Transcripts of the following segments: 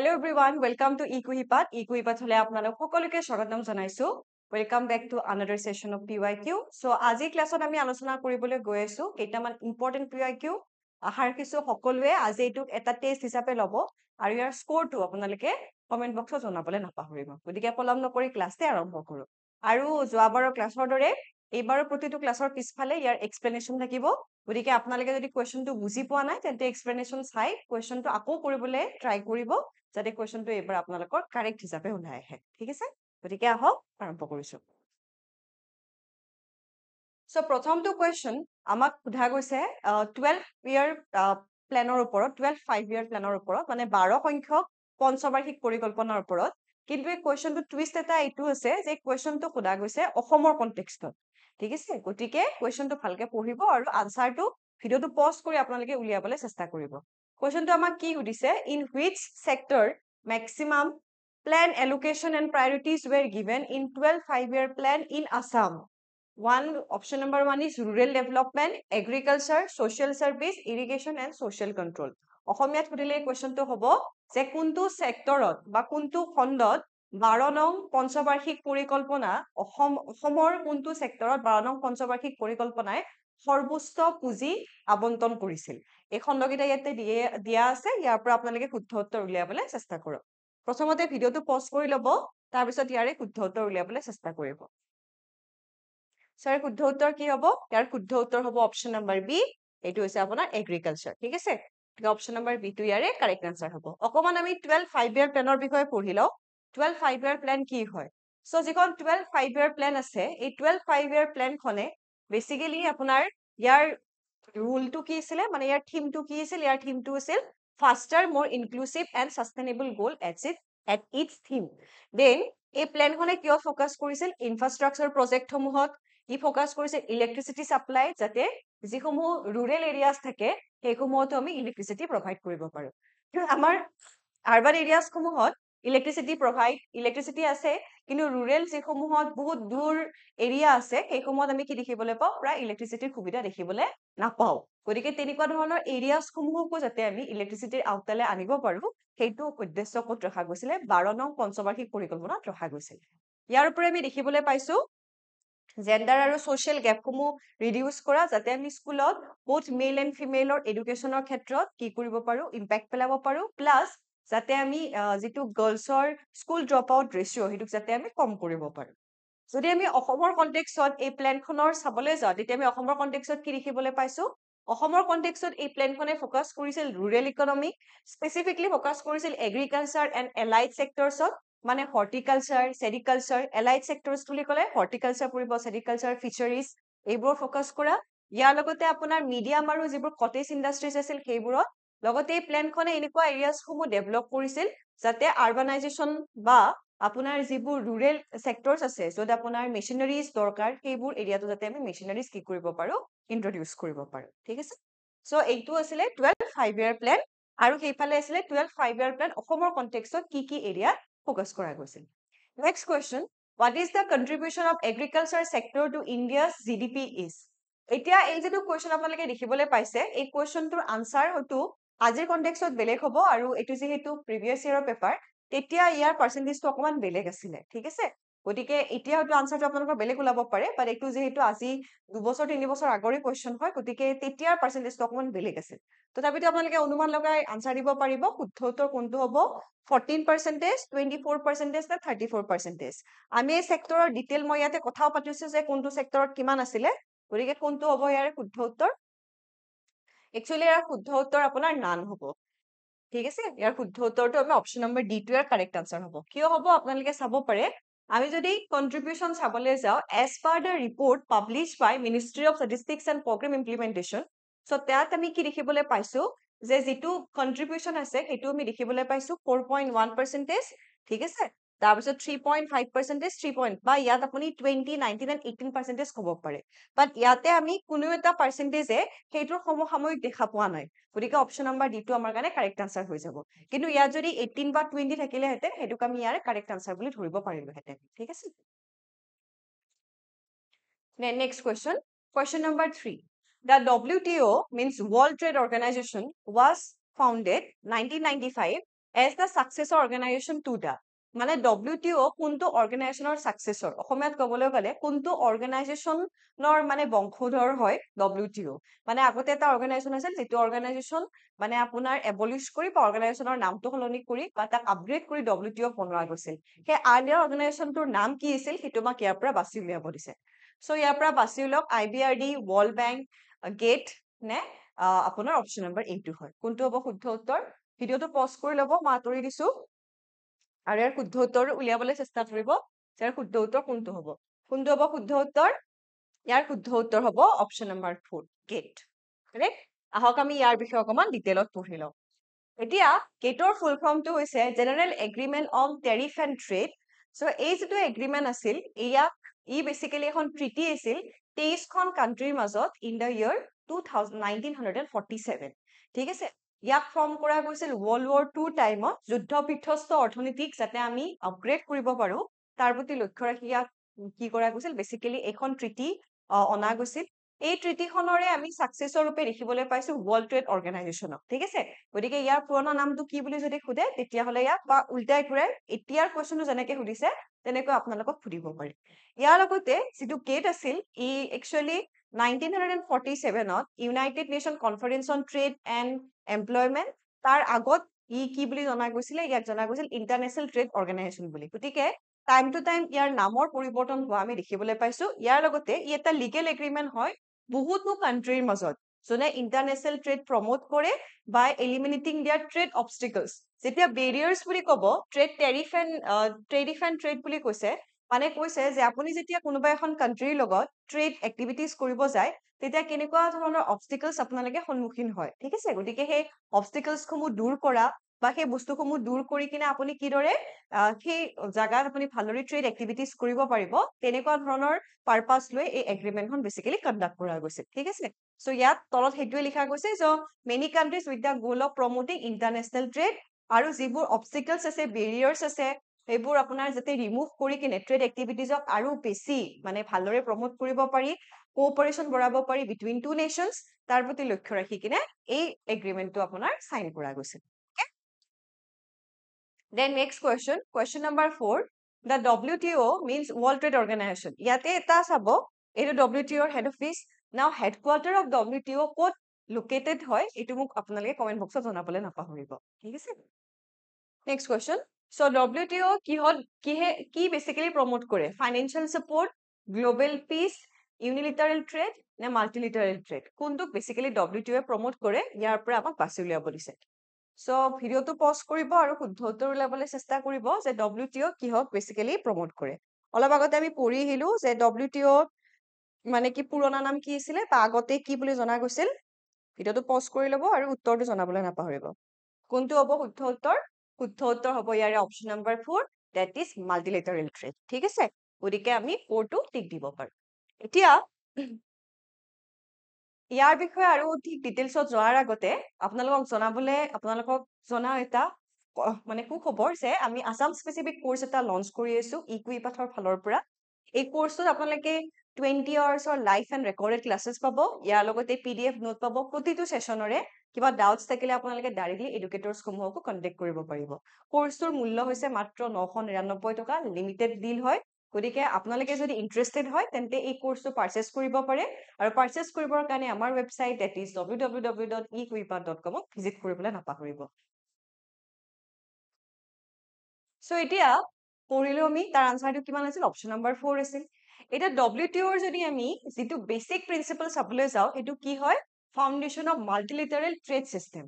Hello everyone, welcome to EQHIPAT. EQHIPAT hole apnalok সকলোকে স্বাগতম জনাইছো. Welcome back to another session of PYQ. So আজি ক্লাছত আমি আলোচনা কৰিবলৈ গৈ আছো কেইটামান ইম্পৰ্টেন্ট PYQ আহাৰ কিছু সকলোৱে আজি এইটো এটা টেষ্ট হিচাপে ল'ব আৰু ইয়াৰ স্কোৰটো আপোনালোকে কমেন্ট বক্সত জনাবলৈ নাপাহৰিব। গতিকে পলম নকৰি ক্লাছতে আৰম্ভ কৰো। আৰু যোৱাবাৰৰ ক্লাছৰ দৰে এইবাৰৰ প্ৰতিটো ক্লাছৰ পিছফালে ইয়াৰ এক্সপ্লেনেশ্যন থাকিব। গতিকে আপোনালোকে যদি কোৱেশ্চনটো বুজি পোৱা নাই তেন্তে এক্সপ্লেনেশ্যন চাই কোৱেশ্চনটো আকৌ কৰিবলৈ ট্ৰাই কৰিব যাতে কোৱেশ্চনটো এইবাৰ আপোনালোকৰ কাৰেক্ট হিচাপে ওলাই আহে ঠিক আছে গতিকে আহক আৰম্ভ কৰিছো সো প্ৰথমটো কোৱেশ্চন আমাক সোধা গৈছে 12 ইয়াৰ প্ল্যানৰ ওপৰত 12 5 ইয়াৰ প্ল্যানৰ ওপৰত মানে 12 সংখ্যক পঞ্চবাৰ্ষিক পৰিকল্পনাৰ ওপৰত কিন্তু এই কোৱেশ্চনটো টুইষ্ট এটা এইটো আছে যে কোৱেশ্চনটো সোধা গৈছে অসমৰ কনটেক্সটত ঠিক আছে গতিকে কোৱেশ্চনটো ভালকে পঢ়িব আৰু আনসাৰটো ভিডিওটো পজ কৰি আপোনালোকে উলিয়াবলৈ চেষ্টা কৰিব কোৱেশ্চনটো আমাক কি সুধিছে in which sector maximum plan allocation and priorities were given in 12 5-year plan in Assam option number 1 is rural development agriculture social service irrigation and social control অসমীয়াত সুধিলে কোৱেশ্চনটো হ'ব যে কোনটো সেক্টৰত বা কোনটো খণ্ডত 12 নং পঞ্চবাৰ্ষিক পৰিকল্পনা অসমৰ কোনটো সেক্টৰত 12 নং পঞ্চবাৰ্ষিক পৰিকল্পনায় সৰ্বোচ্চ পুঁজি আবণ্টন কৰিছিল এই খণ্ডকেইটা ইয়াতে দিয়া আছে ইয়াৰ পৰা আপোনালোকে শুদ্ধ উত্তৰ উলিয়াবলৈ চেষ্টা কৰক প্ৰথমতে ভিডিওটো পজ কৰি ল'ব তাৰ পিছত ইয়াৰে শুদ্ধ উত্তৰ উলিয়াবলৈ চেষ্টা কৰিব সৰ শুদ্ধ উত্তৰ কি হ'ব ইয়াৰ শুদ্ধ উত্তৰ হ'ব অপচন নম্বৰ বি এইটো হৈছে আপোনাৰ এগ্ৰিকালচাৰ ঠিক আছে অপচন নম্বৰ বি টো ইয়াৰে কাৰেক্ট আনসাৰ হ'ব অকমান আমি 12 5 ইয়াৰ প্ল্যানৰ বিষয়ে পঢ়ি লও 12 5 ইয়াৰ প্ল্যান কি হয় সো যিখন 12 5 ইয়াৰ প্ল্যান আছে এই 12 5 ইয়াৰ প্ল্যানখনে বেসিক্যালি আপোনাৰ ইয়াৰ ৰুলটো কি আছিল মানে ইয়াৰ থিমটো কি আছিল ইয়াৰ থিমটো আছিল faster more inclusive and sustainable goal at its theme then এই প্ল্যানখনে কিয় ফোকাস কৰিছিল ইনফ্ৰাষ্ট্ৰাকচাৰ প্ৰজেক্ট সমূহত ই ফোকাস কৰিছে ইলেক্ট্ৰিসিটি সাপ্লাই যাতে যিসমূহ ৰুৰেল এৰিয়াজ থাকে সেইসমূহতো আমি ইলেক্ট্ৰিসিটি প্ৰভাইড কৰিব পাৰো আমাৰ আৰবান এৰিয়াজ সমূহত ইলেক্ট্ৰিসিটি আছে কিন্তু ৰুৰেল যিসমূহত বহুত দূৰ এৰিয়া আছে সেইসমূহত আমি কি দেখিবলৈ পাওঁ প্ৰায় ইলেক্ট্ৰিসিটিৰ সুবিধা দেখিবলৈ নাপাওঁ গতিকে তেনেকুৱা ধৰণৰ এৰিয়াজ সমূহকো যাতে আমি ইলেক্ট্ৰিসিটিৰ আউটলে আনিব পাৰো সেইটো উদ্দেশ্য ক'ত ৰখা গৈছিল 12 নং পঞ্চবাৰ্ষিক পৰিকল্পনাত ৰখা গৈছিল ইয়াৰ উপৰি আমি দেখিবলৈ পাইছো জেন্ডাৰ আৰু সোশ্যাল গ্যাপসমূহ ৰিডিউস কৰা যাতে আমি স্কুলত both মেল এণ্ড ফিমেলৰ এডুকেশ্যনৰ ক্ষেত্ৰত কি কৰিব পাৰো ইম্প্যাক্ট পেলাব পাৰো প্লাস যাতে আমি যেটো গাৰ্লছৰ স্কুল ড্ৰপ আউট ৰেশিও হেতুক যাতে আমি কম কৰিব পাৰো যদি আমি অসমৰ কনটেক্সটত এই প্ল্যানখনৰ চাবলৈ যাওঁ তেতিয়া আমি অসমৰ কনটেক্সটত কি দেখিবলৈ পাইছো অসমৰ কনটেক্সটত এই প্ল্যানখনে ফোকাস কৰিছিল ৰুৰেল ইকোনমি স্পেসিফিকলি ফোকাস কৰিছিল এগ্ৰিকালচাৰ এণ্ড এলাইড সেক্টৰছত মানে হৰ্টিকালচাৰ সেৰিকালচাৰ এলাইড সেক্টৰছ বুলি ক'লে হৰ্টিকালচাৰ পৰিব সেৰিকালচাৰ ফিচাৰিজ এইবোৰ ফোকাস কৰা ইয়াৰ লগতে আপোনাৰ মিডিয়াম আৰু যিবোৰ কটেজ ইন্ডাষ্ট্ৰিজ আছিল সেইবোৰত লগতে এই প্ল্যানখনে এনেকুৱা এৰিয়াজ সমূহ ডেভেলপ কৰিছিল যাতে আৰবানাইজেশ্যন বা আপোনাৰ যিবোৰ ৰুৰেল সেক্টৰছ আছে যত আপোনাৰ মেচিনাৰিজ দৰকাৰ সেইবোৰ এৰিয়াটো যাতে আমি মেচিনাৰিজ কি কৰিব পাৰো ইন্ট্ৰোডিউস কৰিব পাৰো ঠিক আছে সো এইটো আছিল 12 5 ইয়াৰ প্ল্যান আৰু সেইফালে আছিল 12 5 ইয়াৰ প্ল্যান অসমৰ কনটেক্সটত কি এৰিয়া ফোকাস কৰা গৈছিল next question what is the contribution of agriculture sector to India's GDP is এতিয়া এই যেটো কোৱেশ্চন আপোনালোকে দেখিবলৈ পাইছে এই কোৱেশ্চনটোৰ আনসাৰ হয়তো আজিৰ কনটেক্সটত বেলেগ হ'ব আৰু এটো যেহেতু প্ৰিভিয়াস ইয়াৰৰ পেপাৰ তেতিয়া ইয়াৰ পাৰ্সেন্টেজটো অকমান বেলেগ আছিল ঠিক আছে গতিকে এতিয়া হয়তো আনসাৰটো আপোনালোকৰ বেলেগ ওলাব পাৰে বাট এটো যেহেতু আজি 2 বছৰ 3 বছৰ আগৰে কোৱেশ্চন হয় গতিকে তেতিয়াৰ পাৰ্সেন্টেজটো অকমান বেলেগ আছিল তথাপিতো আপোনালোকে অনুমান লগাই আনসাৰ দিব পাৰিব শুদ্ধ উত্তৰ কোনটো হ'ব 14% 24% নে 34% আমি এই সেক্টৰৰ ডিটেইল মই ইয়াতে কথাও পাতিছো যে কোনটো সেক্টৰত কিমান আছিল গতিকে কোনটো হ'ব ইয়াৰ শুদ্ধ উত্তৰ একচুয়ালি ইয়াৰ শুদ্ধ উত্তৰ আপোনাৰ নান হ'ব ঠিক আছে ইয়াৰ শুদ্ধ উত্তৰটো আমি অপচন নম্বৰ ডি টো ইয়াৰ কাৰেক্ট আনসাৰ হ'ব কিয় হ'ব আপোনালোকে চাব পাৰে আমি যদি কন্ট্ৰিবিউশন চাবলৈ যাও as per the report published by Ministry of Statistics and Program Implementation so তাত আমি কি দেখিবলৈ পাইছো যে যেটো কন্ট্ৰিবিউশন আছে হেতু আমি দেখিবলৈ পাইছো 4.1% ঠিক আছে তাৰ পিছত 3.5% 3 বা ইয়াত আপুনি 20 19 and 18% হ'ব পাৰে বাট ইয়াতে আমি কোনো এটা পাৰ্সেন্টেজে হেতুৰ সমসাময়িক দেখা পোৱা নাই গতিকে অপচন নম্বৰ ডি টো আমাৰ কাৰণে কাৰেক্ট আনসাৰ হৈ যাব কিন্তু ইয়াত যদি 18 বা 20 থাকিলে হেতে হেতুক আমি ইয়াৰ কাৰেক্ট আনসাৰ বুলি ধৰিব পাৰিলো হেতে ঠিক আছে next question number 3 the WTO means World Trade Organization was founded 1995 as the successor organization to the মানে WTO কোনটো অৰ্গেনাইজেশ্যনৰ সাকসেসৰ অসমীয়াত ক'বলৈ গ'লে কোনটো অৰ্গেনাইজেশ্যনৰ মানে বংশধৰ হয় WTO মানে আগতে এটা অৰ্গেনাইজেশ্যন আছিল যেটো অৰ্গেনাইজেশ্যন মানে আপোনাৰ এবলিশ কৰি বা অৰ্গেনাইজেশ্যনৰ নামটো সলনি কৰি বা তাক আপগ্ৰেড কৰি WTO বনোৱা গৈছিল সেই আৰ্লিয়াৰ অৰ্গেনাইজেশ্যনটোৰ নাম কি আছিল সেইটো মাক ইয়াৰ পৰা বাছি উলিয়াব দিছে সো ইয়াৰ পৰা বাছি উলিয়াওক IBRD ৱৰ্ল্ড বেংক গেট নে আপোনাৰ অপচন নম্বৰ এইটো হয় কোনটো হ'ব শুদ্ধ উত্তৰ ভিডিওটো পজ কৰি ল'ব মই আঁতৰি দিছো আৰু ইয়াৰ শুদ্ধ উত্তৰ উলিয়াবলৈ চেষ্টা কৰিব ইয়াৰ শুদ্ধ উত্তৰ কোনটো হ'ব শুদ্ধ উত্তৰ ইয়াৰ শুদ্ধ উত্তৰ হ'ব অপচন নম্বৰ 4 গেট কাৰেক্ট আহক আমি ইয়াৰ বিষয়ে অকমান ডিটেইলত পঢ়ি লওঁ এতিয়া গেটৰ ফুল ফৰ্মটো হৈছে general agreement on tariff and trade so এই যেটো এগ্ৰিমেন্ট আছিল ই বেসিক্যালি এখন ট্ৰিটি আছিল 23খন কান্ট্ৰিৰ মাজত ইন দা ইয়াৰ 1947 ঠিক আছে ইয়াক ফৰ্ম কৰা গৈছিল ওয়াৰ্ল্ড ওয়াৰ 2 টাইমত যুদ্ধ বিধ্বস্ত অৰ্থনীতিক যাতে আমি আপগ্ৰেড কৰিব পাৰো তাৰ প্ৰতি লক্ষ্য ৰাখি ইয়াক কি কৰা গৈছিল বেসিক্যালি এখন ট্ৰিটি অনা গৈছিল এই ট্ৰিটিখনৰে আমি সাকসেসৰ ৰূপে দেখিবলৈ পাইছো ওয়াৰ্ল্ড ট্ৰেড অৰ্গেনাইজেশ্যনক ঠিক আছে গতিকে ইয়াৰ পুৰণা নামটো কি বুলি যদি খুদে তেতিয়া হলে ইয়াক বা উল্টাই ঘূৰাই এতিয়াৰ কোৱেশ্চনটো যেনেকৈ সুধিছে তেনেকৈ আপোনালোকক সুধিব পাৰি ইয়াৰ লগতে যেটো গেট আছিল ই একচুয়ালি 1947ত United Nation conference on trade and employment তাৰ আগত ই কি বুলি জনা গৈছিল ইয়াক জনা গৈছিল ইন্টাৰনেশ্যনেল ট্ৰেড অৰ্গেনাইজেশ্যন বুলি গতিকে টাইম টু টাইম ইয়াৰ নামৰ পৰিৱৰ্তন হোৱা আমি দেখিবলৈ পাইছো ইয়াৰ লগতে ই এটা লিগেল এগ্ৰিমেন্ট হয় বহুতো কান্ট্ৰিৰ মাজত যোনে ইন্টাৰনেশ্যনেল ট্ৰেড প্ৰমোট কৰে বাই এলিমিনেটিং দেয়াৰ ট্ৰেড অবষ্টিকলছ যেতিয়া বেৰিয়াৰ্স বুলি ক'ব ট্ৰেড টেৰিফ এণ্ড ট্ৰেড বুলি কৈছে মানে কৈছে যে আপুনি যেতিয়া কোনোবা এখন কান্ট্ৰিৰ লগত ট্ৰেড এক্টিভিটিজ কৰিব যায় তেতিয়া কেনেকুৱা ধৰণৰ অবষ্টিকলছ আপোনালোকে সন্মুখীন হয় ঠিক আছে গতিকে সেই অবষ্টিকলছ সমূহ দূৰ কৰা বা সেই বস্তুসমূহ দূৰ কৰি কিনে আপুনি কিদৰে সেই জাগাত আপুনি ভালদৰে ট্ৰেড এক্টিভিটিজ কৰিব পাৰিব তেনেকুৱা ধৰণৰ পাৰপাস লৈ এই এগ্ৰিমেন্টখন বেসিক্যালি কন্ডাক্ট কৰা গৈছে ঠিক আছে সো ইয়াত তলত হেতুৱে লিখা গৈছে যে many countries with the goal of promoting international trade আৰু যিবোৰ অবষ্টিকলছ আছে বেৰিয়াৰ্স আছে সেইবোৰ আপোনাৰ যাতে ৰিমুভ কৰি কিনে ট্ৰেড এক্টিভিটিজক আৰু বেছি মানে ভালদৰে প্ৰমোট কৰিব পাৰি কোঅপাৰেচন বঢ়াব পাৰি বিটুইন টু নেশনছ তাৰ প্ৰতি লক্ষ্য ৰাখি কিনে এই এগ্ৰিমেন্টটো আপোনাৰ সাইন কৰা গৈছিল Then next question number 4 the WTO means World Trade Organization ইয়াতে এটা চাব এইটো WTO ৰ head office now headquarter of WTO ক'ত located হয় এটো মোক আপোনালোকে কমেন্ট বক্সত জনাবলৈ নাপাহৰিব ঠিক আছে next question so WTO কি বেসিক্যালি প্ৰমোট কৰে financial support global peace unilateral trade নে মাল্টিলেটাৰাল ট্ৰেড কোনটোক বেসিক্যালি WTO প্ৰমোট কৰে ইয়াৰ পৰা আমাক বাছি উলিয়াব দিছে সো ভিডিওটো পজ কৰিব আৰু শুদ্ধ উত্তৰ উলিয়াবলৈ চেষ্টা কৰিব যে WTO কিহক বেসিক্যালি প্ৰমোট কৰে অলপ আগতে আমি পঢ়ি আহিলো যে WTO মানে কি পুৰণা নাম কি আছিল বা আগতে কি বুলি জনা গৈছিল ভিডিওটো পজ কৰি ল'ব আৰু উত্তৰটো জনাবলৈ নাপাহৰিব কোনটো হ'ব শুদ্ধ উত্তৰ হ'ব ইয়াৰে option number 4 that is multilateral trade ঠিক আছে গতিকে আমি 4 টো টিক দিব পাৰো এতিয়া ইয়াৰ বিষয়ে আৰু ঠিক ডিটেইলছত যোৱাৰ আগতে আপোনালোকক জনা এটা মানে খবৰ যে আমি আসাম স্পেসিফিক কোৰ্স এটা লঞ্চ কৰি আছো ইকুইপাথৰ ফালৰ পৰা এই কোৰ্সটোত আপোনালোকে 20 আৱাৰ্ছৰ লাইভ এণ্ড ৰেকৰ্ডেড ক্লাसेस পাব ইয়াৰ লগতে PDF নোট পাব প্ৰতিটো সেশনৰে কিবা ডাউটস থাকিলে আপোনালোকে ডাইৰেক্টলি এডুকেটৰ্স সমূহকো কন্টাক্ট কৰিব পাৰিব কোৰ্সটোৰ মূল্য হৈছে মাত্ৰ 999 টকা লিমিটেড ডিল হয় গতিকে আপোনালোকে যদি ইন্টাৰেস্টেড হয় তেন্তে এই কোৰ্সটো পাৰচেজ কৰিব পাৰে আৰু পাৰচেজ কৰিবৰ কাৰণে আমাৰ website that is www.equipa.com visit কৰিবলৈ নাপাহৰিব সো এতিয়া পঢ়িলো আমি তাৰ আনসাৰটো কিমান আছিল অপচন নম্বৰ 4 আছিল এটা WTO ৰ যদি আমি যেটো বেসিক প্ৰিন্সিপল চাবলৈ যাও এটো কি হয় foundation of multilateral trade system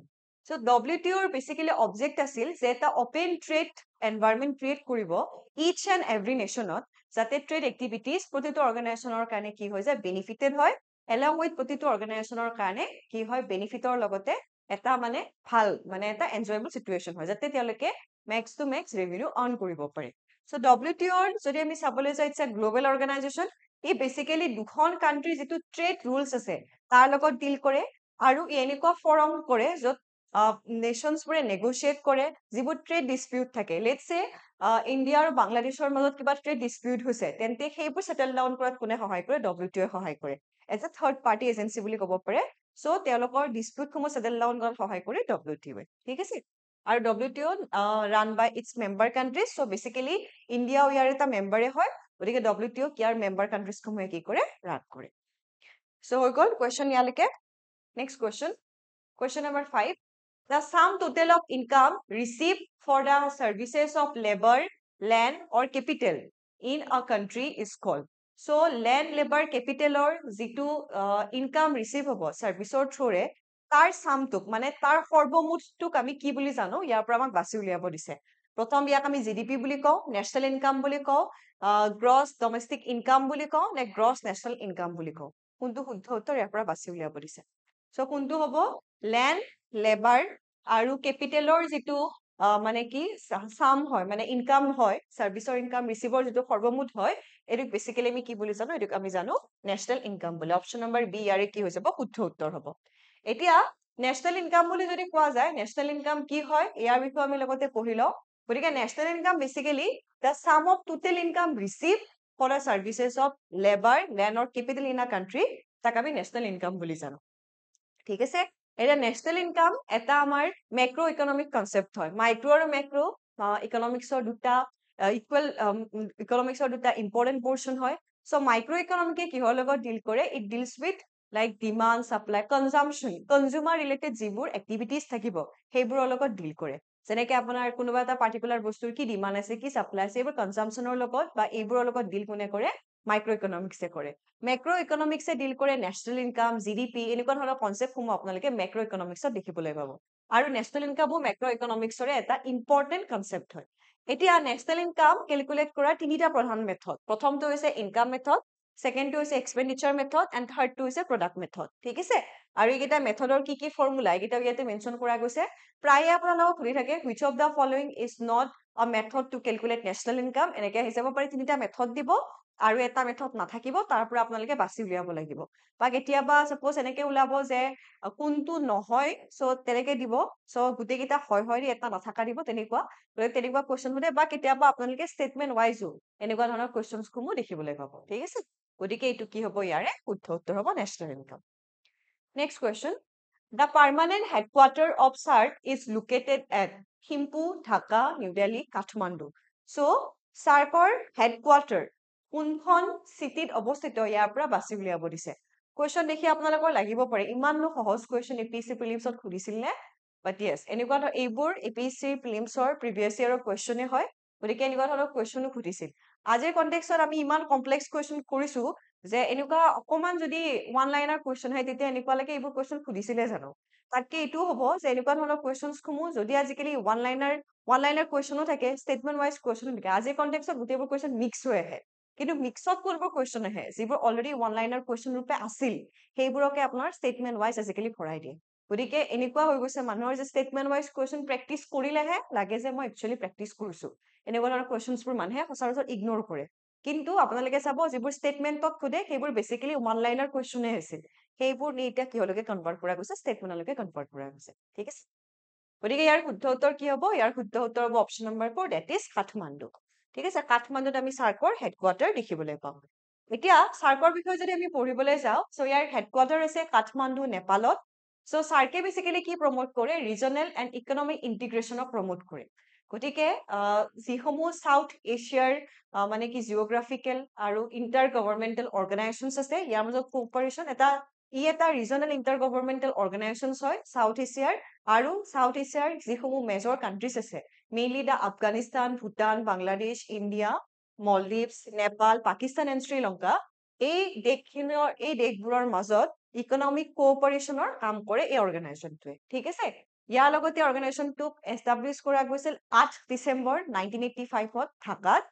so WTO ৰ বেসিক্যালি অবজেক্ট আছিল যে এটা ওপেন ট্ৰেড এনভায়ৰনমেন্ট ক্ৰিয়েট কৰিব ইচ এণ্ড এভৰি নেশনত যাতে ট্ৰেড এক্টিভিটিজ প্ৰতিটো অৰ্গানাইজেশ্যনৰ কাৰণে কি হয় যে বেনিফিটেড হয় along with প্ৰতিটো অৰ্গানাইজেশ্যনৰ কাৰণে কি হয় বেনিফিটৰ লগতে এটা মানে ভাল মানে এটা এনজয়েবল সিচুৱেশন হয় যাতে তেওঁলোকে max to max revenue earn কৰিব পাৰে সো WTO ৰ যদি আমি চাবলৈ যাই ইটস আ গ্লোবাল অৰ্গানাইজেশ্যন ই বেসিক্যালি দুখন কান্ট্ৰি যেটো ট্ৰেড ৰুলস আছে তাৰ লগত ডিল কৰে আৰু এনেকুৱা ফৰাম কৰে যত নেশনস বোৰে নেগোশিয়েট কৰে যিবোৰ ট্ৰেড ডিসপিউট থাকে লেটস সে ইন্ডিয়া আৰু বাংলাদেশৰ মাজত কিবা ট্ৰেড ডিসপিউট হৈছে তেন্তে সেইবোৰ সেটেল ডাউন কৰাত কোনে সহায় কৰে WTO সহায় কৰে as a third party agency বুলি ক'ব পাৰে সো তেওঁলোকৰ ডিসপিউট সমূহ সেটেল ডাউন কৰাত সহায় কৰে WTO ঠিক আছে আৰু WTO run by its member countries. So basically India ইয়াৰ এটা মেম্বাৰে হয়, গতিকে WTO ইয়াৰ মেম্বাৰ কান্ট্ৰিজ সমূহে কি কৰে ৰান কৰে। So হৈ গ'ল question ইয়ালৈকে। Next question number 5. The sum total of income received for the services of labor, land or capital in a country is called. So land, labor, capital or যিটো income receive হ'ব serviceৰ through তাৰ সামটোক মানে তাৰ সৰ্বমুঠটোক আমি কি বুলি জানো ইয়াৰ পৰা আমাক বাছি উলিয়াব দিছে। প্ৰথম ইয়াক আমি জিডিপি বুলি কওঁ, নেশ্যনেল ইনকাম বুলি কওঁ, গ্ৰছ ডমেষ্টিক ইনকাম বুলি কওঁ নে গ্ৰছ নেশ্যনেল ইনকাম বুলি কওঁ, কোনটো শুদ্ধ উত্তৰ ইয়াৰ পৰা বাছি উলিয়াব দিছে। সো কোনটো হ'ব ল্যান্ড, লেবাৰ আৰু কেপিটেলৰ যিটো মানে কি সাম হয় মানে ইনকাম হয়, সাৰ্ভিসৰ ইনকাম ৰিসিভৰ যিটো সৰ্বমুঠ হয়, এটোক বেসিক্যালি আমি কি বুলি জানো, এটোক আমি জানো ন্যাশনাল ইনকাম বুলি। অপশন নম্বৰ বি ইয়াৰে কি হৈ যাব শুদ্ধ উত্তৰ হ'ব। এতিয়া ন্যাশনাল ইনকাম বুলি যদি কোৱা যায়, ন্যাশনাল ইনকাম কি হয় ইয়াৰ বিষয়ে আমি লগতে পঢ়ি লওঁ। গতিকে national income basically the sum of total income received for the services of labor, land or capital in a country, তাক আমি ন্যাশনাল ইনকাম বুলি জানো। ঠিক আছে, এটা ন্যাশনাল ইনকাম এটা আমাৰ ম্যাক্ৰো ইকোনমিক কনসেপ্ট হয়। মাইক্ৰো আৰু ম্যাক্ৰো ইকোনমিক্সৰ দুটা ইকুৱেল ইকোনমিক্সৰ দুটা ইম্পৰ্টেন্ট পোৰ্শন হয়। সো মাইক্ৰো ইকোনমিকে কিহৰ লগত ডিল কৰে, it deals with like demand, supply, consumption, consumer related যিবোৰ এক্টিভিটিজ থাকিব সেইবোৰৰ লগত ডিল কৰে। যেনেকে আপোনাৰ কোনোবা এটা পাৰ্টিকুলাৰ বস্তুৰ কি ডিমান্ড আছে, কি সাপ্লাই আছে, এইবোৰ কনজাম্পশনৰ লগত বা এইবোৰৰ লগত ডিল কোনে কৰে, মাইক্ৰো ইকোনমিক্সে কৰে। মেক্ৰো ইকোনমিক্সে ডিল কৰে নেশ্যনেল ইনকাম, জিডিপি, এনেকুৱা ধৰণৰ কনসেপ্টসমূহ আপোনালোকে মেক্ৰো ইকোনমিক্সত দেখিবলৈ পাব। আৰু নেশ্যনেল ইনকামো মেক্ৰো ইকোনমিক্সৰে এটা ইম্পৰ্টেন্ট কনসেপ্ট হয়। এতিয়া নেশ্যনেল ইনকাম ক্যালকুলেট কৰাৰ তিনিটা প্ৰধান মেথড। প্ৰথমটো হৈছে ইনকাম মেথড, সেকেন্ডটো হৈছে এক্সপেন্ডিচাৰ মেথড এণ্ড থাৰ্ডটো হৈছে প্ৰডাক্ট মেথড। ঠিক আছে, আৰু এইকেইটা মেথডৰ কি কি ফৰ্মুলা এইকেইটাও ইয়াতে মেনশন কৰা গৈছে। প্ৰায়ে আপোনালোকক সুধি থাকে which of the following is not a method to calculate national income, এনেকে আহি যাব পাৰে তিনিটা মেথড দিব আৰু এটা মেথড নাথাকিব, তাৰ পৰা আপোনালোকে বাছি উলিয়াব লাগিব। বা কেতিয়াবা সাপোজ এনেকে ওলাব যে কোনটো নহয়, সো তেনেকে দিব, সো গোটেইকেইটা হয় হয় এটা নাথাকা দিব, তেনেকুৱা তেনেকুৱা কোৱেশ্চন সোধে। বা কেতিয়াবা আপোনালোকে ষ্টেটমেন্ট ৱাইজো এনেকুৱা ধৰণৰ কোৱেশ্চনছ সমূহ দেখিবলৈ পাব। ঠিক আছে, গতিকে এইটো কি হ'ব ইয়াৰে শুদ্ধ উত্তৰ হ'ব national income. Next question, the permanent headquarter of SARC is located at Thimphu, Dhaka, New Delhi, Kathmandu. So SARCৰ হেডকোৱাৰ্টাৰ কোনখন চিটিত অৱস্থিত ইয়াৰ পৰা বাছি উলিয়াব দিছে। কোৱেশ্চন দেখি আপোনালোকৰ লাগিব পাৰে ইমাননো সহজ কোৱেশ্চন এপিএসসি প্ৰিলিমছত সুধিছিল নে, বাট ইয়েছ এনেকুৱা এইবোৰ এপিএসসি প্ৰিলিমছৰ প্ৰিভিয়াছ ইয়াৰৰ কোৱেশ্চনে হয়, গতিকে এনেকুৱা ধৰণৰ কোৱেশ্চনো সুধিছিল। আজিৰ কনটেক্সটত আমি ইমান কমপ্লেক্স কোৱেশ্চন কৰিছো যে এনেকুৱা অকমান যদি ওৱান লাইনাৰ কোৱেশ্চন হয় তেতিয়া এনেকুৱা লাগে এইবোৰ কোৱেশ্চন সুধিছিলে জানো। তাতকে এইটো হ'ব যে এনেকুৱা ধৰণৰ কোৱেশ্চনছ সমূহ যদি আজিকালি ওৱান লাইনাৰ কোৱেশ্চনো থাকে, ষ্টেটমেন্ট ৱাইজ কোৱেশ্চনো থাকে। আজিৰ কনটেক্সটত গোটেইবোৰ কোৱেশ্চন মিক্স হৈ আহে, কিন্তু মিক্সত কোনবোৰ কোৱেশ্চন আহে যিবোৰ অলৰেডি ওৱান লাইনাৰ কোৱেশ্চন ৰূপে আছিল সেইবোৰকে আপোনাৰ ষ্টেটমেন্ট ৱাইজ আজিকালি ভৰাই দিয়ে। গতিকে এনেকুৱা হৈ গৈছে মানুহৰ যে ষ্টেটমেন্ট ৱাইজ কোৱেশ্চন প্ৰেক্টিচ কৰিলেহে লাগে যে মই একচুৱেলি প্ৰেক্টিচ কৰিছো, এনেকুৱা ধৰণৰ কোৱেশ্চনছবোৰ মানুহে সচৰাচৰ ইগনোৰ কৰে। কিন্তু আপোনালোকে চাব যিবোৰ ষ্টেটমেন্টত সোধে সেইবোৰ বেসিক্যালি ওৱান লাইনাৰ কোৱেশ্চনে আছিল, সেইবোৰ নি এতিয়া কিহলৈকে কনভাৰ্ট কৰা গৈছে, ষ্টেটমেন্টলৈকে কনভাৰ্ট কৰা গৈছে। ঠিক আছে, গতিকে ইয়াৰ শুদ্ধ উত্তৰ কি হ'ব, ইয়াৰ শুদ্ধ উত্তৰ হ'ব option number 4, that is Kathmandu. ঠিক আছে, কাঠমাণ্ডুত আমি SARCৰ হেডকোৱাৰ্টাৰ দেখিবলৈ পাওঁ। এতিয়া SARCৰ বিষয়ে যদি আমি পঢ়িবলৈ যাওঁ, সো ইয়াৰ হেডকোৱাৰ্টাৰ আছে কাঠমাণ্ডু, নেপালত। সো SARCে বেসিক্যালি কি প্ৰমোট কৰে, ৰিজনেল এণ্ড ইকনমিক ইন্টিগ্ৰেশ্যনক প্ৰমোট কৰে। গতিকে যিসমূহ সাউথ এছিয়াৰ মানে কি জিঅগ্ৰাফিকেল আৰু ইণ্টাৰ গভৰ্ণমেণ্টেল অৰ্গেনাইজেশ্যনছ আছে, ইয়াৰ মাজত কোঅপাৰেশ্যন এটা ৰিজনেল ইণ্টাৰ গভৰ্ণমেণ্টেল অৰ্গেনাইজেশ্যনছ হয় সাউথ এছিয়াৰ। আৰু সাউথ এছিয়াৰ যিসমূহ মেজৰ কান্ট্ৰিজ আছে, mainly the Afghanistan, Bhutan, Bangladesh, India, Maldives, Nepal, Pakistan and Sri Lanka, এই দেশবোৰৰ মাজত ইকনমিক কোঅপাৰেশ্যনৰ কাম কৰে এই অৰ্গেনাইজেশ্যনটোৱে। ঠিক আছে, ইয়াৰ লগতে অৰ্গেনাইজেশ্যনটোক এষ্টাব্লিছ কৰা গৈছিল 8 ডিচেম্বৰ 1985ত ঢাকাত।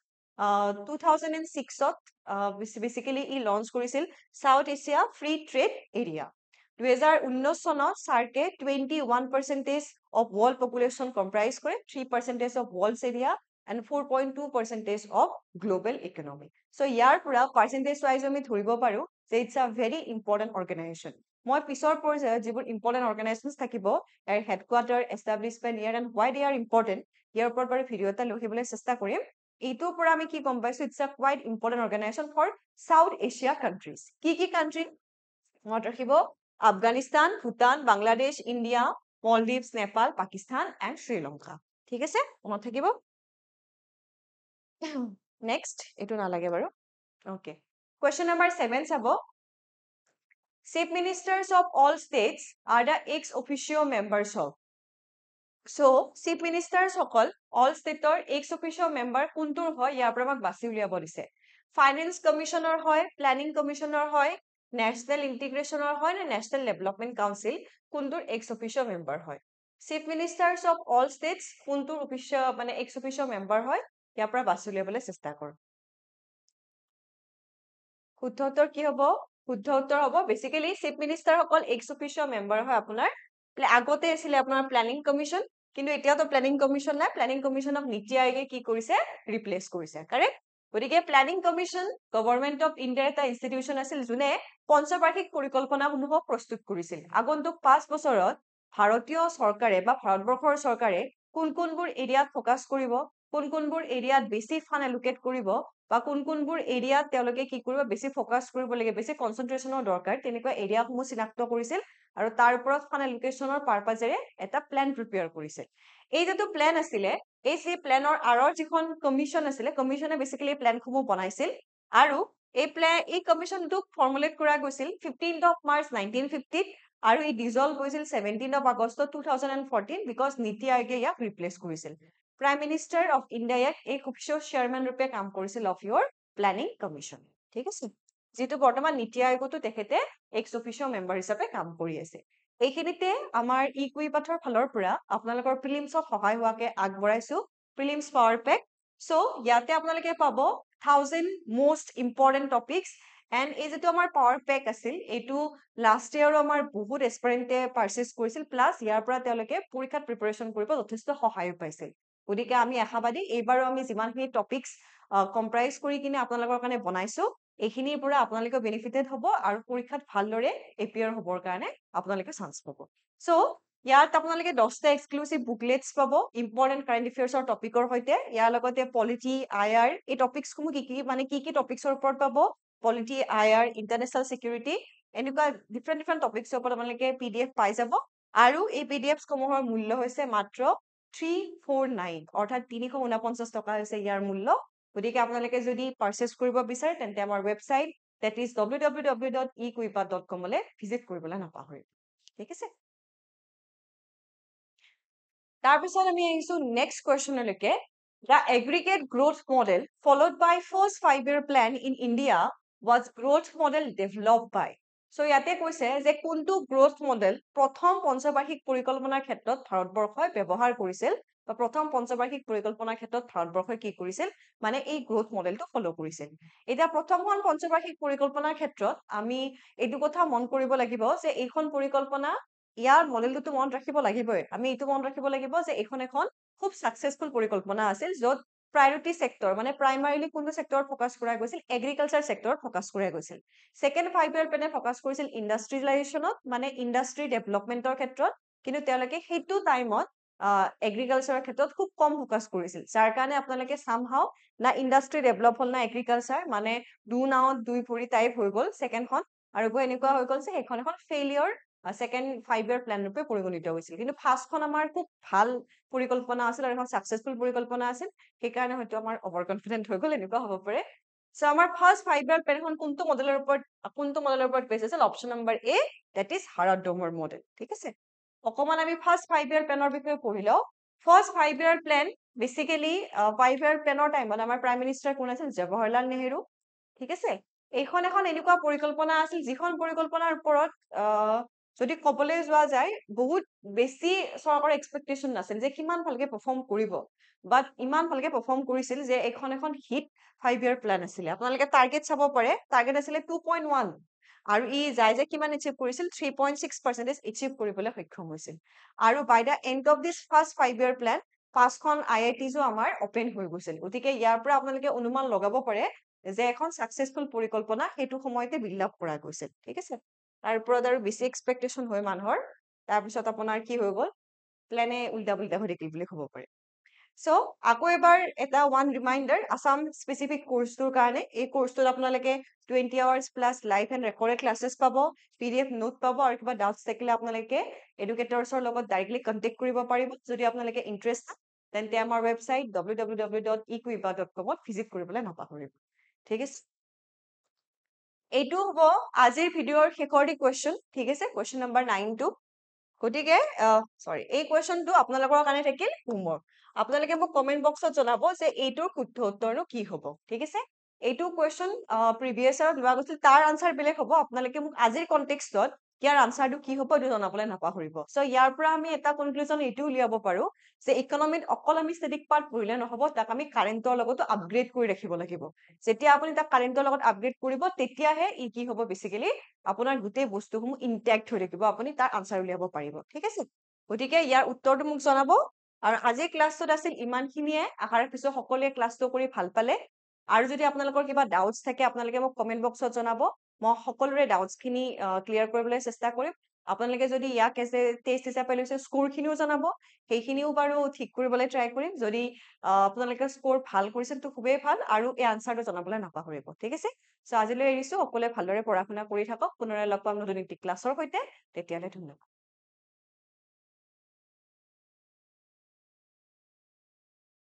2006ত বেসিক্যালি ই লঞ্চ কৰিছিল south Asia free trade area. 2019 চনত SARCে 21% of world population comprise কৰে, 3% of world's area and 4.2% of global economy. So ইয়াৰ পৰা পাৰ্চেন্টেজ ৱাইজ আমি ধৰিব পাৰো যে it's a very important organisation. মই পিছৰ পৰ্যায়ত যিবোৰ ইম্পৰ্টেন্ট অৰ্গেনাইজেশ্যনছ থাকিব, ইয়াৰ হেডকোৱাৰ্টাৰ, এষ্টাব্লিছমেণ্ট, ইয়াৰ and why they are important, ইয়াৰ ওপৰত বাৰু ভিডিঅ' এটা লিখিবলৈ চেষ্টা কৰিম। এইটোৰ পৰা আমি কি গম পাইছো, it's a quite important organisation for South Asia countries. কি কান্ট্ৰি মনত ৰাখিব, Afghanistan, Bhutan, Bangladesh, India, Maldives, Nepal, Pakistan, and Sri Lanka. ঠিক আছে মনত থাকিব নেক্সট এটো নালাগে বাৰু ওকে question number 7 চাব chief ministers of all states are the ex officio members of so chief ministers সকল all stateৰ ex officio member কোনটোৰ হয় ইয়াৰ পৰা আমাক বাছি উলিয়াব দিছে ফাইনেন্স কমিশনৰ হয় প্ল্যানিং কমিশনৰ হয় ন্যাশনাল ইন্টিগ্ৰেশনৰ হয় না ন্যাশনাল ডেভেলপমেন্ট কাউন্সিল কোনটোৰ ex officio member হয় chief ministers of all states কোনটোৰ officio মানে ex officio member হয় ইয়াৰ পৰা বাছি উলিয়াবলৈ চেষ্টা কৰ শুদ্ধ উত্তৰ কি হ'ব শুদ্ধ উত্তৰ হ'ব বেসিক্যালি চিফ মিনিষ্টাৰ সকল ex officio member হয় আপোনাৰ আগতে আছিল আপোনাৰ প্ল্যানিং কমিশন কিন্তু এতিয়াও তো প্ল্যানিং কমিশন নাই প্ল্যানিং কমিশনক নীতি আয়োগে কি কৰিছে ৰিপ্লেস কৰিছে কাৰেক্ট গতিকে প্ল্যানিং কমিশন গভৰ্নমেন্ট অফ ইণ্ডিয়াৰ এটা ইনষ্টিটিউচন আছিল যোনে পঞ্চবাৰ্ষিক পৰিকল্পনাসমূহক প্ৰস্তুত কৰিছিল আগন্তুক 5 বছৰত ভাৰতীয় চৰকাৰে বা ভাৰতবৰ্ষৰ চৰকাৰে কোনবোৰ এৰিয়াত ফোকাস কৰিব কোনবোৰ এৰিয়াত বেছি ফান্ড এলোকেট কৰিব বা কোনবোৰ এৰিয়াত তেওঁলোকে কি কৰিব বেছি ফোকাস কৰিব লাগে বেছি কনসেন্ট্ৰেশনৰ দৰকাৰ তেনেকুৱা এৰিয়াসমূহ চিনাক্ত কৰিছিল আৰু তাৰ ওপৰত ফান্ড এলোকেশনৰ পাৰপাজেৰে এটা প্ল্যান প্ৰিপেয়াৰ কৰিছিল এই যেটো প্ল্যান আছিলে এই সেই প্ল্যানৰ আৰৰ যিখন কমিশন আছিলে কমিশনে বেসিক্যালি প্ল্যানসমূহ বনাইছিল আৰু এই কমিশনটোক ফৰ্মুলেট কৰা গৈছিল 15th of March 1950 আৰু ই ডিজলভ হৈছিল 17th of August 2014 বিকজ নীতি আয়োগে ইয়াক ৰিপ্লেস কৰিছিল প্ৰাইম মিনিষ্টাৰ অফ ইণ্ডিয়া ইয়াক এক অফিচিয়েল চেয়াৰম্যান ৰূপে কাম কৰিছিল অফ ইয়োৰ প্ল্যানিং কমিশন ঠিক আছে যেটো বৰ্তমান নীতি আয়োগতো তেখেতে এক্স অফিচিয়েল মেম্বাৰ হিচাপে কাম কৰি আছে এইখিনিতে আমাৰ ইকুই পাথৰ ফালৰ পৰা আপোনালোকৰ প্ৰিলিমছত সহায় হোৱাকে আগবঢ়াইছো প্ৰিলিমছ পাৱাৰ পেক সো ইয়াতে আপোনালোকে পাব 1000 মোস্ট ইম্পৰ্টেন্ট টপিকস এন্ড এই যেটো আমাৰ পাৱাৰ পেক আছিল এইটো লাষ্ট ইয়াৰ আমাৰ বহুত এসপিৰেন্টে পাৰচেজ কৰিছিল প্লাস ইয়াৰ পৰা তেওঁলোকে পৰীক্ষাত প্ৰিপাৰেচন কৰিব যথেষ্ট সহায় পাইছিল গতিকে আমি আশাবাদী এইবাৰো আমি যিমানখিনি টপিকস কম্প্ৰাইজ কৰি কিনে আপোনালোকৰ কাৰণে বনাইছো এইখিনিৰ পৰা আপোনালোকে বেনিফিটেড হ'ব আৰু পৰীক্ষাত ভালদৰে এপিয়াৰ হ'বৰ কাৰণে আপোনালোকে চান্স পাব সো ইয়াত আপোনালোকে 10টা এক্সক্লুসিভ বুকলেটস পাব ইম্পৰ্টেন্ট কাৰেন্ট এফেয়াৰ্সৰ টপিকৰ সৈতে ইয়াৰ লগতে পলিটি আইআৰ এই টপিকস সমূহ কি টপিকসৰ ওপৰত পাব পলিটি আইআৰ ইন্টাৰনেশনাল সিকিউৰিটি এনেকুৱা ডিফাৰেন্ট টপিকসৰ ওপৰত আপোনালোকে পিডিএফ পাই যাব আৰু এই পিডিএফস সমূহৰ মূল্য হৈছে মাত্ৰ 349 অৰ্থাৎ 349 টকা হৈছে ইয়াৰ মূল্য গতিকে আপোনালোকে যদি পাৰচেজ কৰিব বিচাৰে তেন্তে আমাৰ ওয়েবসাইট that is www.equipa.com লৈ ভিজিট কৰিবলৈ নাপাহৰিব ঠিক আছে তাৰ পিছত আমি আহিছো next কোৱেশ্চনলৈকে the aggregate growth model followed by first 5-year plan in India was growth model developed by so ইয়াতে কৈছে যে কোনটো গ্ৰোথ মডেল প্ৰথম পঞ্চবাৰ্ষিক পৰিকল্পনাৰ ক্ষেত্ৰত ভাৰতবৰ্ষই ব্যৱহাৰ কৰিছিল বা প্ৰথম পঞ্চবাৰ্ষিক পৰিকল্পনাৰ ক্ষেত্ৰত ভাৰতবৰ্ষই কি কৰিছিল মানে এই গ্ৰোথ মডেলটো ফলো কৰিছিল এটা প্ৰথমখন পঞ্চবাৰ্ষিক পৰিকল্পনাৰ ক্ষেত্ৰত আমি এইটো কথা মন কৰিব লাগিব যে এইখন পৰিকল্পনা ইয়াৰ মডেলটো মন ৰাখিব লাগিবই আমি এইটো মন ৰাখিব লাগিব যে এইখন এখন খুব সাকসেসফুল পৰিকল্পনা আছিল যত প্ৰায়োৰিটি সেক্টৰ মানে প্ৰাইমাৰীলি কোনটো সেক্টৰত ফোকাস কৰা গৈছিল এগ্ৰিকালচাৰ সেক্টৰত ফোকাস কৰা গৈছিল সেকেন্ড 5 ইয়াৰ প্লেনে ফোকাস কৰিছিল ইন্ডাষ্ট্ৰিয়েলাইজেশনত মানে ইন্ডাষ্ট্ৰি ডেভেলপমেন্টৰ ক্ষেত্ৰত কিন্তু তেওঁলোকে সেইটো টাইমত এগ্ৰিকালচাৰৰ ক্ষেত্ৰত খুব কম ফোকাস কৰিছিল যাৰ কাৰণে আপোনালোকে সামহাও না ইন্ডাষ্ট্ৰি ডেভেলপ হল না এগ্ৰিকালচাৰ মানে দু নাওত দুই ভৰি টাইপ হৈ গল সেকেন্ডখন আৰু এনেকুৱা হৈ গল যে এখন এখন ফেইলিয়ৰ সেকেন্ড 5 ইয়াৰ প্ল্যান ৰূপে পৰিগণিত হৈছিল কিন্তু ফাৰ্স্টখন আমাৰ খুব ভাল পৰিকল্পনা আছিল আৰু এখন সাকসেসফুল পৰিকল্পনা আছিল সেই কাৰণে হয়তো আমাৰ ওভাৰ কনফিডেন্ট হৈ গল এনেকুৱা হ'ব পাৰে সো আমাৰ ফাৰ্স্ট 5 ইয়াৰ প্ল্যানখন কোনটো মডেলৰ ওপৰত বেছ আছিল option number A that is হাৰাডমৰ মডেল ঠিক আছে অকমান আমি ফাৰ্স্ট 5 ইয়াৰ প্ল্যানৰ বিষয়ে পঢ়িলো ফাৰ্স্ট 5 ইয়াৰ প্ল্যান বেসিক্যালি 5 ইয়াৰ প্ল্যানৰ টাইমত আমাৰ প্ৰাইম মিনিষ্টাৰ কোন আছিল জৱাহৰলাল নেহেৰু ঠিক আছে এইখন এখন এনেকুৱা পৰিকল্পনা আছিল যিখন পৰিকল্পনাৰ ওপৰত যদি কবলৈ যোৱা যায় বহুত বেছি চৰকাৰৰ এক্সপেক্টেশন নাছিল যে কিমান ভালকে পাৰফৰ্ম কৰিব বাট ইমান ভালকে পাৰফৰ্ম কৰিছিল যে এখন হিট 5 ইয়াৰ প্ল্যান আছিল আপোনালোকে টাৰ্গেট চাব পাৰে টাৰ্গেট আছিলে 2.1 আৰু ই যে কিমান এচিভ কৰিছিল 3.6% এচিভ কৰিবলৈ সক্ষম হৈছিল আৰু by the end of this first 5 year plan পাঁচখন আইআইটিজও আমাৰ ওপেন হৈ গৈছিল গতিকে ইয়াৰ পৰা আপোনালোকে অনুমান লগাব পাৰে যে এখন সাকসেসফুল পৰিকল্পনা হেতু সময়তে বিল্ড আপ কৰা গৈছিল ঠিক আছে তাৰ ওপৰত আৰু বেছি এক্সপেক্টেশন হয় মানুহৰ তাৰ পিছত আপোনাৰ কি হৈ গল প্ল্যানে উল্টা পুল্টা হৈ থাকিল বুলি ক'ব পাৰে সো আকৌ এবাৰ এটা ওৱান ৰিমাইণ্ডাৰ আছাম স্পেচিফিক কোৰ্চটোৰ কাৰণে এই কোৰ্চটোত আপোনালোকে 20 hours plus live and recorded classes পাব, PDF নোট পাব, আৰু কিবা ডাউটছ থাকিলে আপোনালোকে এডুকেটৰ্ছৰ লগত ডাইৰেক্টলি কণ্টেক্ট কৰিব পাৰিব। যদি আপোনালোকে ইণ্টাৰেষ্ট তেন্তে আমাৰ ৱেবছাইট www.equiba.com ত ভিজিট কৰিবলৈ নাপাহৰিব। ঠিক আছে, এইটো হ'ব আজিৰ ভিডিঅ'ৰ শেষৰ কুৱেশ্যন। ঠিক আছে, কুৱেশ্যন নম্বৰ 9টো। গতিকে চৰি, এই কুৱেশ্যনটো আপোনালোকৰ কাৰণে থাকিল হোমৱৰ্ক। আপোনালোকে মোক কমেণ্ট বক্সত জনাব যে এইটোৰ শুদ্ধ উত্তৰনো কি হ'ব। ঠিক আছে, এইটো কুৱেশ্যন প্ৰিভিয়াছ ইয়াৰত লোৱা গৈছিল, তাৰ আনচাৰ বেলেগ হ'ব। আপোনালোকে মোক আজিৰ কনটেক্সটত ইয়াৰ আনচাৰটো কি হ'ব এইটো জনাবলৈ নাপাহৰিব। চ' ইয়াৰ পৰা আমি এটা কনক্লুজন এইটো উলিয়াব পাৰো যে ইকনমিত অকল আমি ষ্টেটিক পাৰ্ট পঢ়িলে নহ'ব, তাক আমি কাৰেণ্টৰ লগতো আপগ্ৰেড কৰি ৰাখিব লাগিব। যেতিয়া আপুনি তাক কাৰেণ্টৰ লগত আপগ্ৰেড কৰিব, তেতিয়াহে ই কি হ'ব, বেচিকেলি আপোনাৰ গোটেই বস্তুসমূহ ইনটেক্ট হৈ থাকিব, আপুনি তাৰ আনচাৰ উলিয়াব পাৰিব। ঠিক আছে, গতিকে ইয়াৰ উত্তৰটো মোক জনাব। আৰু আজিৰ ক্লাছটোত আছিল ইমানখিনিয়ে। আশা ৰাখিছো সকলোৱে ক্লাছটো কৰি ভাল পালে। আৰু যদি আপোনালোকৰ কিবা ডাউটছ থাকে আপোনালোকে মোক কমেণ্ট বক্সত জনাব। মই সকলোৰে ডাউটছখিনি ক্লিয়াৰ কৰিবলৈ চেষ্টা কৰিম। আপোনালোকে যদি ইয়াক এজ এ টেষ্ট হিচাপে লৈছে, স্ক'ৰখিনিও জনাব, সেইখিনিও বাৰু ঠিক কৰিবলৈ ট্ৰাই কৰিম। যদি আপোনালোকে স্ক'ৰ ভাল কৰিছে তো খুবেই ভাল, আৰু এই আনচাৰটো জনাবলৈ নাপাহৰিব। ঠিক আছে, চ' আজিলৈ এৰিছো। সকলোৱে ভালদৰে পঢ়া শুনা কৰি থাকক। পুনৰাই লগ পাম নতুন এটি ক্লাছৰ সৈতে। তেতিয়ালৈ ধন্যবাদ।